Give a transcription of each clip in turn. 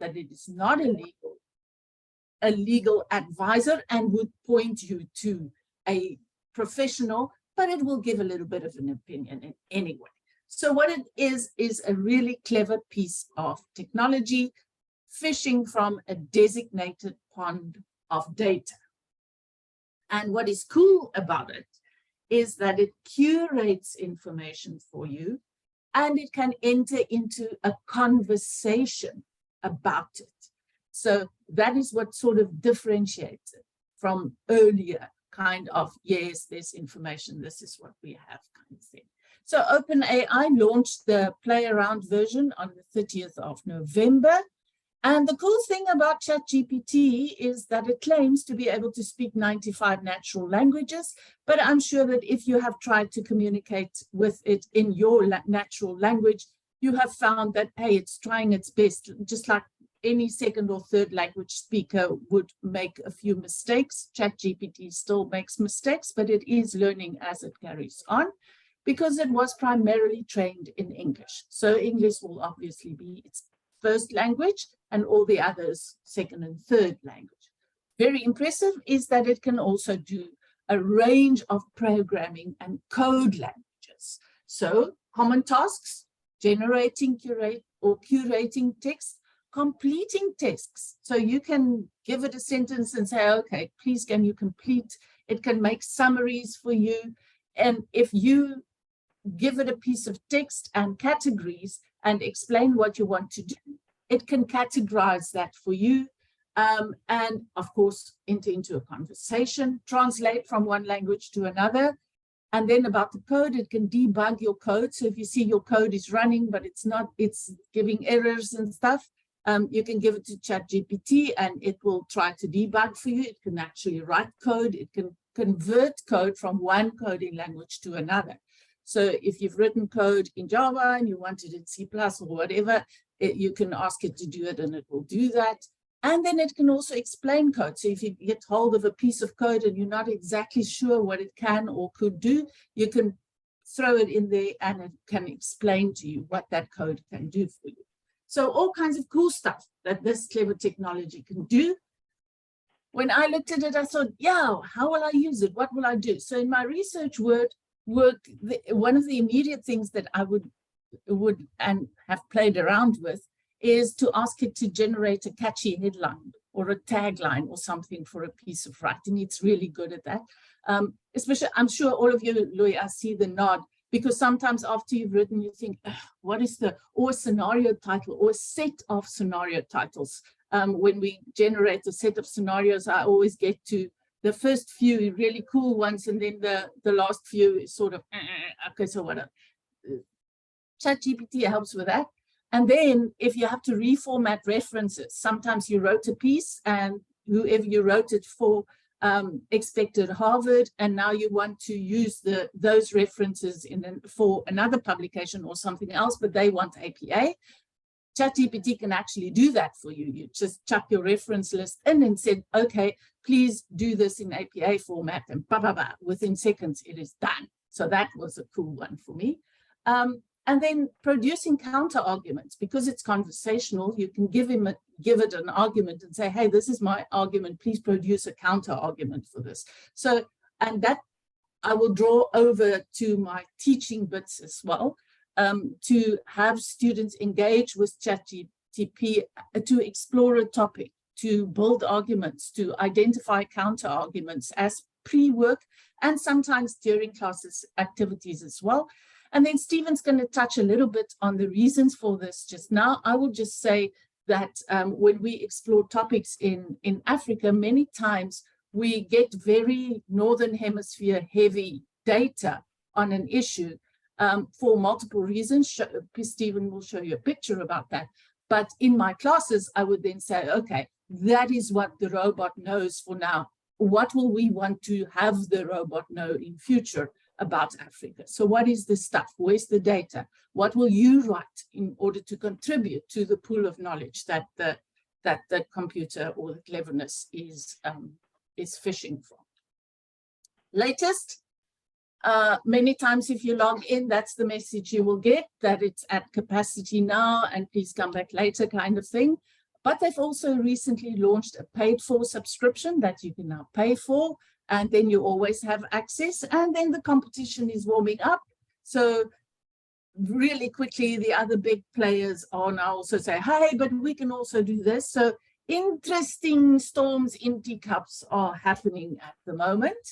that it is not a legal advisor and would point you to a professional, but it will give a little bit of an opinion in any way. So what it is a really clever piece of technology, fishing from a designated pond of data. And what is cool about it is that it curates information for you, and it can enter into a conversation about it. So that is what sort of differentiates it from earlier kind of, yes, there's information, this is what we have kind of thing. So OpenAI launched the play around version on the 30th of November. And the cool thing about ChatGPT is that it claims to be able to speak 95 natural languages, but I'm sure that if you have tried to communicate with it in your natural language, you have found that, hey, it's trying its best, just like any second or third language speaker would make a few mistakes. ChatGPT still makes mistakes, but it is learning as it carries on because it was primarily trained in English. So English will obviously be its first language and all the others second and third language. Very impressive is that it can also do a range of programming and code languages. So common tasks, generating, curating text, completing tasks. So you can give it a sentence and say, okay, please can you complete? It can make summaries for you. And if you give it a piece of text and categories and explain what you want to do, it can categorize that for you. And of course, enter into a conversation, translate from one language to another. And then about the code, it can debug your code. So if you see your code is running, but it's not, it's giving errors and stuff, you can give it to ChatGPT and it will try to debug for you. It can actually write code. It can convert code from one coding language to another. So if you've written code in Java and you want it in C+ or whatever, you can ask it to do it and it will do that. And then it can also explain code. So if you get hold of a piece of code and you're not exactly sure what it can or could do, you can throw it in there and it can explain to you what that code can do for you. So all kinds of cool stuff that this clever technology can do. When I looked at it, I thought, yeah, how will I use it? What will I do? So in my research work, one of the immediate things that I would and have played around with is to ask it to generate a catchy headline or a tagline or something for a piece of writing. It's really good at that. Especially, I'm sure all of you, Louis, I see the nod, because sometimes after you've written, you think, what is or a scenario title or a set of scenario titles. When we generate a set of scenarios, I always get to the first few really cool ones, and then the last few is sort of, okay, so what? ChatGPT helps with that. And then if you have to reformat references, sometimes you wrote a piece and whoever you wrote it for expected Harvard, and now you want to use those references for another publication or something else, but they want APA. ChatGPT can actually do that for you. You just chuck your reference list in and said, okay, please do this in APA format, and within seconds it is done. So that was a cool one for me. And then producing counter arguments, because it's conversational, you can give it an argument and say, hey, this is my argument, please produce a counter argument for this. So, and that I will draw over to my teaching bits as well, to have students engage with ChatGPT to explore a topic, to build arguments, to identify counter arguments as pre-work and sometimes during classes activities as well. And then Steven's going to touch a little bit on the reasons for this just now. I will just say that when we explore topics in Africa, many times we get very Northern Hemisphere heavy data on an issue for multiple reasons. Steven will show you a picture about that. But in my classes, I would then say, okay, that is what the robot knows for now. What will we want to have the robot know in future about Africa? So what is the stuff? Where's the data? What will you write in order to contribute to the pool of knowledge that the computer or the cleverness is fishing from? Latest, many times if you log in, that's the message you will get, that it's at capacity now and please come back later kind of thing. But they've also recently launched a paid-for subscription that you can now pay for, and then you always have access, and then the competition is warming up. So really quickly, the other big players are now also say, hey, but we can also do this. So interesting storms in teacups are happening at the moment.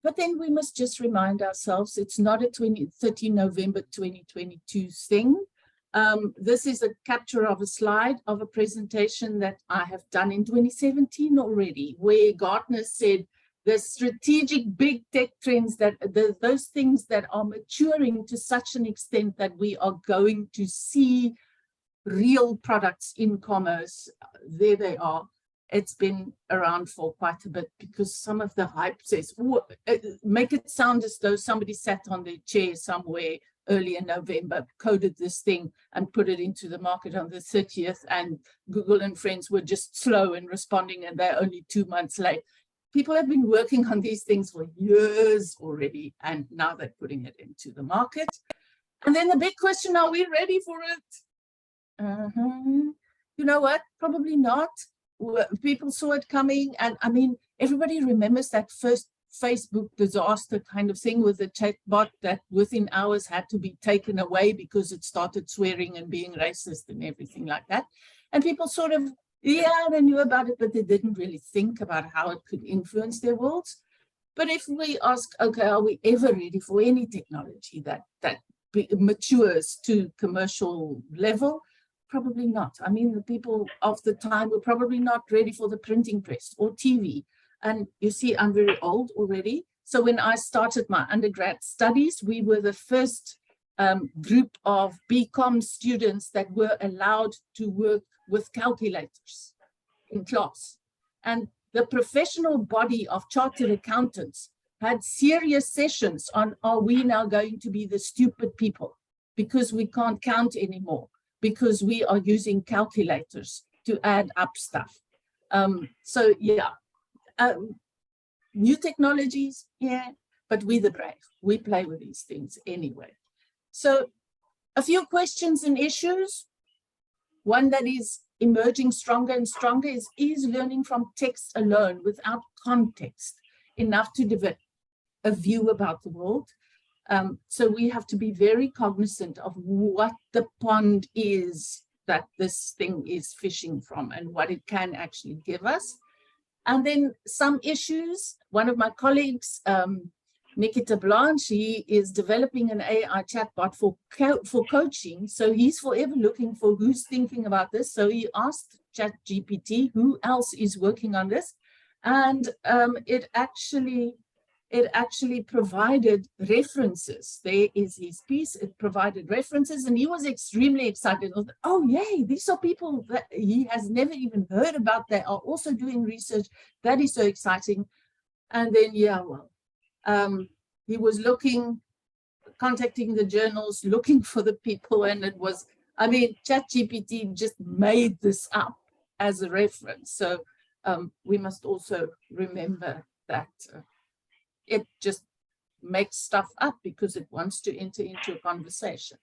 But then we must just remind ourselves it's not a 30 November 2022 thing. This is a capture of a slide of a presentation that I have done in 2017 already, where Gartner said the strategic big tech trends, that those things that are maturing to such an extent that we are going to see real products in commerce. There they are. It's been around for quite a bit, because some of the hype says, make it sound as though somebody sat on their chair somewhere early in November, coded this thing and put it into the market on the 30th, and Google and friends were just slow in responding, and they're only 2 months late. People have been working on these things for years already, and now they're putting it into the market. And then the big question, are we ready for it? You know what? Probably not. People saw it coming, and I mean, everybody remembers that first Facebook disaster kind of thing with the chatbot that within hours had to be taken away because it started swearing and being racist and everything like that. And people sort of, yeah, they knew about it, but they didn't really think about how it could influence their worlds. But if we ask, okay, are we ever ready for any technology that matures to commercial level? Probably not. I mean, the people of the time were probably not ready for the printing press or TV. And you see, I'm very old already. So when I started my undergrad studies, we were the first group of BCom students that were allowed to work with calculators in class. And the professional body of chartered accountants had serious sessions on, are we now going to be the stupid people because we can't count anymore, because we are using calculators to add up stuff. So yeah, new technologies, yeah, but we the brave, we play with these things anyway. So a few questions and issues. One that is emerging stronger and stronger is learning from text alone without context enough to develop a view about the world. So we have to be very cognizant of what the pond is that this thing is fishing from and what it can actually give us. And then some issues. One of my colleagues, Nikita Blanche, he is developing an AI chatbot for coaching. So he's forever looking for who's thinking about this. So he asked ChatGPT who else is working on this. And it actually provided references. There is his piece. It provided references, and he was extremely excited. Oh, yay, these are people that he has never even heard about. They are also doing research. That is so exciting. And then, yeah, well, he was contacting the journals, looking for the people, and it was, I mean, ChatGPT just made this up as a reference. So we must also remember that it just makes stuff up because it wants to enter into a conversation.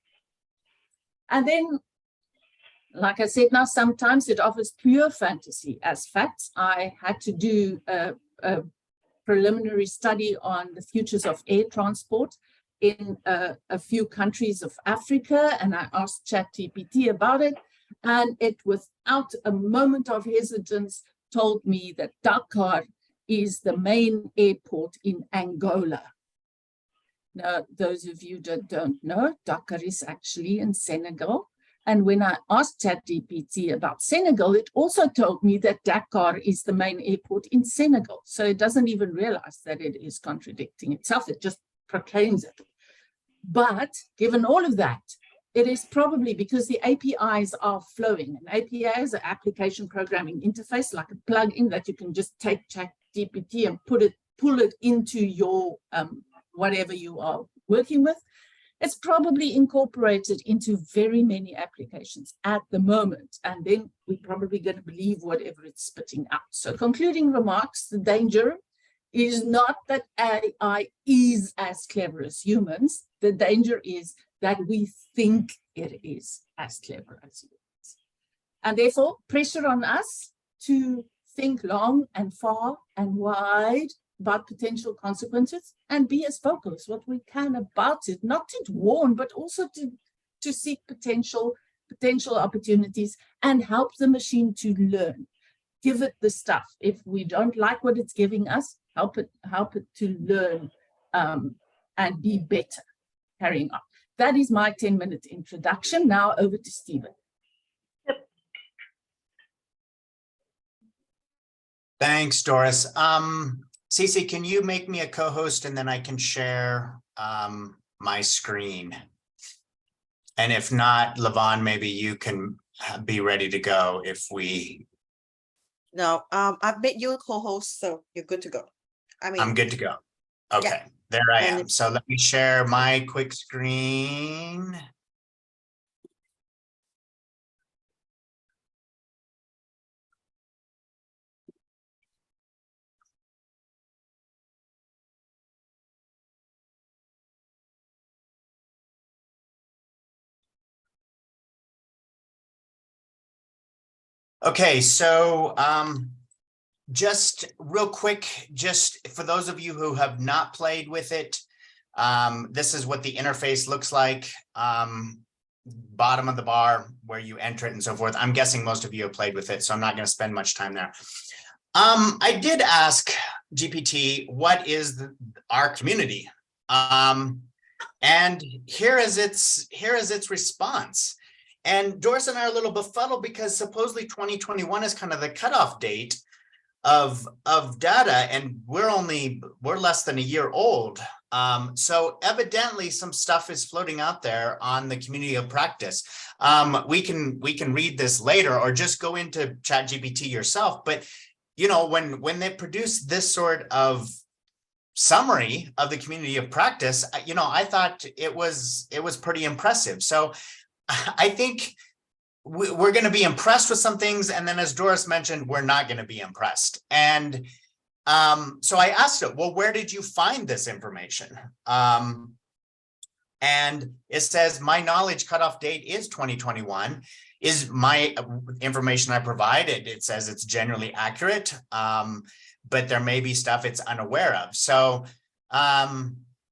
And then, like I said, now sometimes it offers pure fantasy as facts. I had to do a preliminary study on the futures of air transport in a few countries of Africa, and I asked ChatGPT about it, and it, without a moment of hesitance, told me that Dakar is the main airport in Angola. Now, those of you that don't know, Dakar is actually in Senegal. And when I asked ChatGPT about Senegal, it also told me that Dakar is the main airport in Senegal. So it doesn't even realize that it is contradicting itself. It just proclaims it. But given all of that, it is probably because the APIs are flowing. An API is an application programming interface, like a plug-in that you can just take ChatGPT and pull it into your whatever you are working with. It's probably incorporated into very many applications at the moment, and then we're probably going to believe whatever it's spitting out. So concluding remarks, the danger is not that AI is as clever as humans. The danger is that we think it is as clever as humans. And therefore, pressure on us to think long and far and wide about potential consequences and be as vocal as what we can about it, not to warn, but also to seek potential opportunities and help the machine to learn. Give it the stuff. If we don't like what it's giving us, help it to learn and be better. Carrying on. That is my 10-minute introduction. Now over to Steven. Thanks, Doris. Cece, can you make me a co-host and then I can share my screen? And if not, Lavon, maybe you can be ready to go if we... No, I've made you a co-host, so you're good to go. I'm good to go. Okay, yeah. There I am. So let me share my quick screen. Okay, so just real quick, just for those of you who have not played with it, this is what the interface looks like. Bottom of the bar where you enter it and so forth. I'm guessing most of you have played with it, so I'm not going to spend much time there. I did ask GPT, what is our community? And here is its response. And Doris and I are a little befuddled because supposedly 2021 is kind of the cutoff date of data, and we're less than a year old. So evidently some stuff is floating out there on the community of practice. We can read this later or just go into ChatGPT yourself. But you know, when they produce this sort of summary of the community of practice, you know, I thought it was pretty impressive. So I think we're going to be impressed with some things, and then as Doris mentioned, we're not going to be impressed. And so I asked it, well, where did you find this information? And it says my knowledge cutoff date is 2021. Is my information I provided? It says it's generally accurate, but there may be stuff it's unaware of. So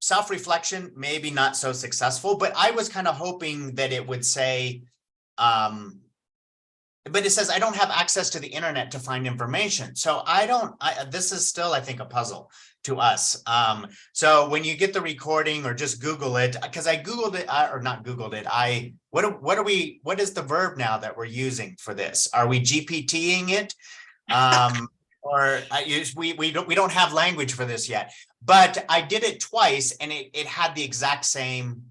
self-reflection, maybe not so successful, but I was kind of hoping that it would say, but it says I don't have access to the internet to find information. So this is still, I think, a puzzle to us. So when you get the recording or just Google it, because I Googled it, or not Googled it, what is the verb now that we're using for this? Are we GPTing it? Or we don't have language for this yet, but I did it twice and it had the exact same,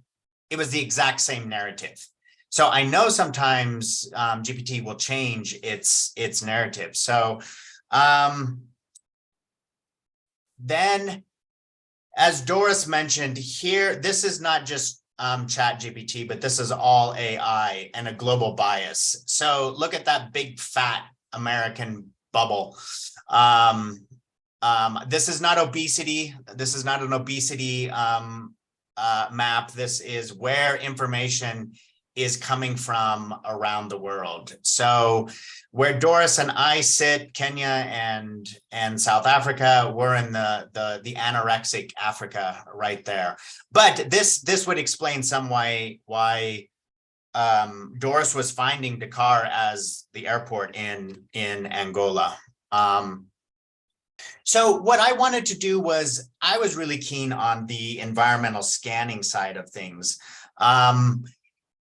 it was the exact same narrative. So I know sometimes GPT will change its narrative. So then, as Doris mentioned here, this is not just ChatGPT, but this is all AI and a global bias. So look at that big fat American bubble. This is not obesity. This is not an obesity map. This is where information is coming from around the world. So where Doris and I sit, Kenya and South Africa, we're in the anorexic Africa right there. But this would explain some way why Doris was finding Dakar as the airport in Angola. So what I wanted to do was, I was really keen on the environmental scanning side of things.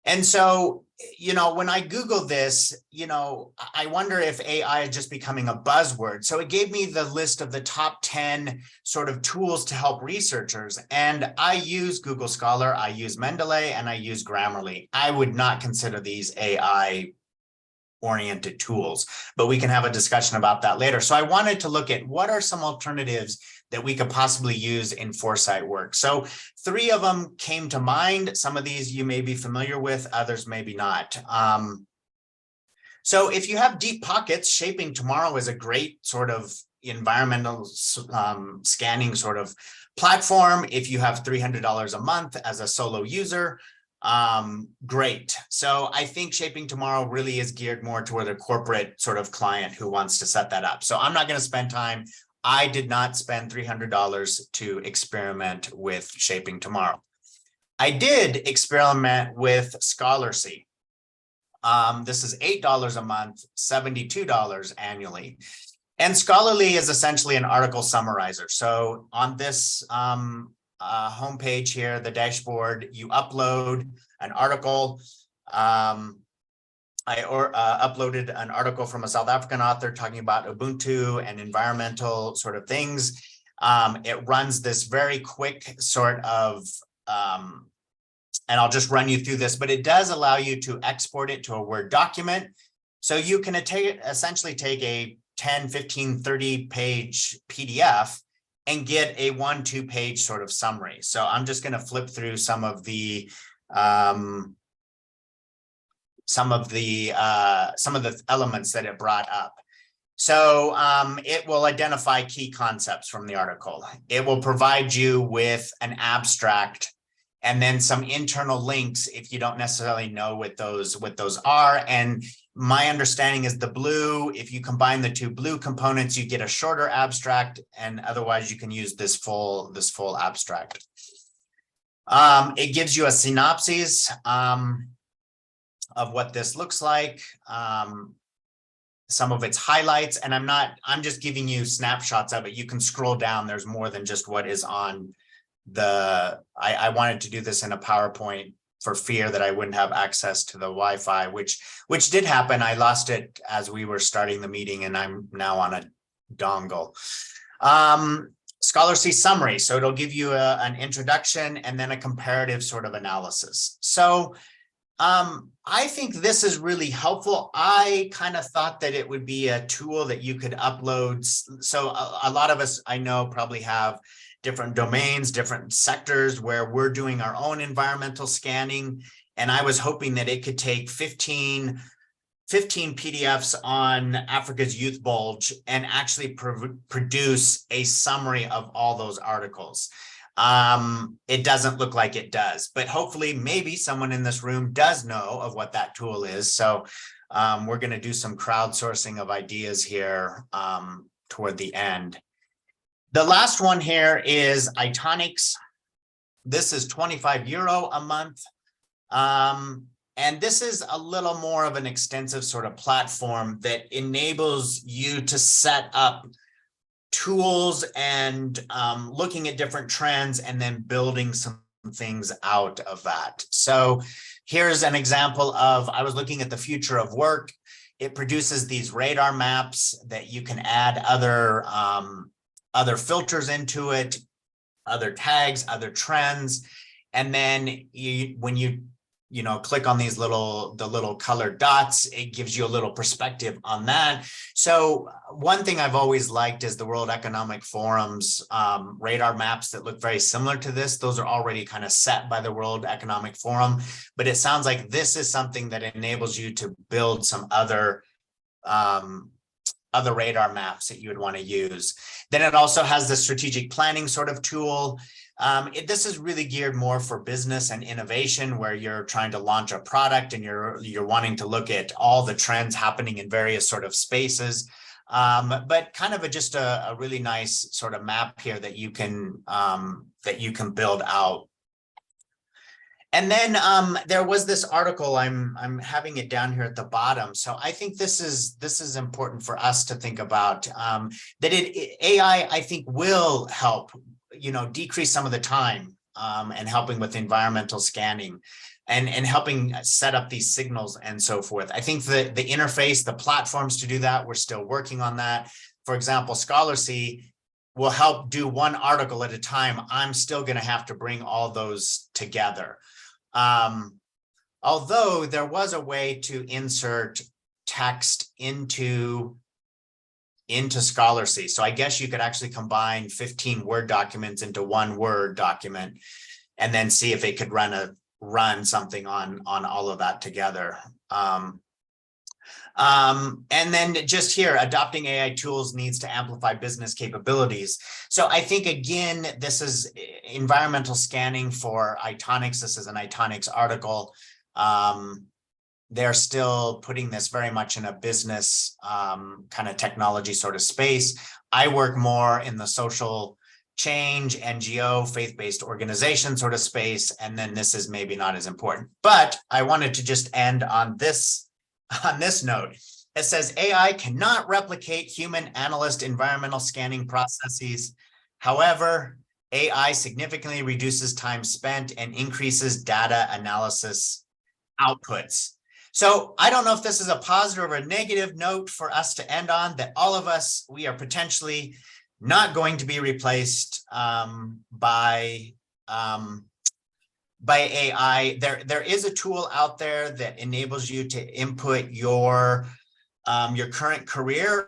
And so, you know, when I Googled this, you know, I wonder if AI is just becoming a buzzword. So it gave me the list of the top 10 sort of tools to help researchers. And I use Google Scholar, I use Mendeley, and I use Grammarly. I would not consider these AI oriented tools, but we can have a discussion about that later. So I wanted to look at what are some alternatives that we could possibly use in foresight work. So 3 of them came to mind. Some of these you may be familiar with, others maybe not. So if you have deep pockets, Shaping Tomorrow is a great sort of environmental scanning sort of platform. If you have $300 a month as a solo user, great. So I think Shaping Tomorrow really is geared more toward a corporate sort of client who wants to set that up. So I'm not going to spend time. I did not spend $300 to experiment with Shaping Tomorrow. I did experiment with Scholarcy. This is $8 a month, $72 annually. And Scholarly is essentially an article summarizer. So on this homepage here, the dashboard, you upload an article. I uploaded an article from a South African author talking about Ubuntu and environmental sort of things. It runs this very quick sort of, and I'll just run you through this, but it does allow you to export it to a Word document. So you can essentially take a 10, 15, 30 page PDF and get a 1-2 page sort of summary. So I'm just going to flip through some of the elements that it brought up. So it will identify key concepts from the article. It will provide you with an abstract and then some internal links if you don't necessarily know what those are. And my understanding is the blue, if you combine the two blue components, you get a shorter abstract, and otherwise you can use this full abstract. It gives you a synopsis of what this looks like, some of its highlights, and I'm just giving you snapshots of it. You can scroll down, there's more than just what is on I wanted to do this in a PowerPoint for fear that I wouldn't have access to the Wi-Fi, which did happen. I lost it as we were starting the meeting, and I'm now on a dongle. Scholarly summary. So it'll give you an introduction and then a comparative sort of analysis. So I think this is really helpful. I kind of thought that it would be a tool that you could upload. So a lot of us I know probably have different domains, different sectors where we're doing our own environmental scanning. And I was hoping that it could take 15 PDFs on Africa's youth bulge and actually produce a summary of all those articles. It doesn't look like it does, but hopefully maybe someone in this room does know of what that tool is. So we're going to do some crowdsourcing of ideas here toward the end. The last one here is Itonics. This is €25 a month. And this is a little more of an extensive sort of platform that enables you to set up tools and looking at different trends and then building some things out of that. So here's an example of, I was looking at the future of work. It produces these radar maps that you can add other filters into it, other tags, other trends. And then when you click on these the little colored dots, it gives you a little perspective on that. So one thing I've always liked is the World Economic Forum's radar maps that look very similar to this. Those are already kind of set by the World Economic Forum, but it sounds like this is something that enables you to build some other radar maps that you would want to use. Then it also has the strategic planning sort of tool. This is really geared more for business and innovation, where you're trying to launch a product and you're wanting to look at all the trends happening in various sort of spaces. But kind of just a really nice sort of map here that you can build out. And then there was this article, I'm having it down here at the bottom. So I think this is important for us to think about, that AI, I think, will help, decrease some of the time and helping with environmental scanning and helping set up these signals and so forth. I think the interface, the platforms to do that, we're still working on that. For example, Scholarly will help do one article at a time. I'm still going to have to bring all those together. Although there was a way to insert text into Scholarly. So I guess you could actually combine 15 Word documents into one Word document and then see if it could run something on all of that together. And then just here, adopting AI tools needs to amplify business capabilities. So I think, again, this is environmental scanning for Itonics. This is an Itonics article. They're still putting this very much in a business kind of technology sort of space. I work more in the social change, NGO, faith-based organization sort of space. And then this is maybe not as important. But I wanted to just end on this note. It says AI cannot replicate human analyst environmental scanning processes. However, AI significantly reduces time spent and increases data analysis outputs. So I don't know if this is a positive or a negative note for us to end on, that all of us, we are potentially not going to be replaced by AI. There is a tool out there that enables you to input your current career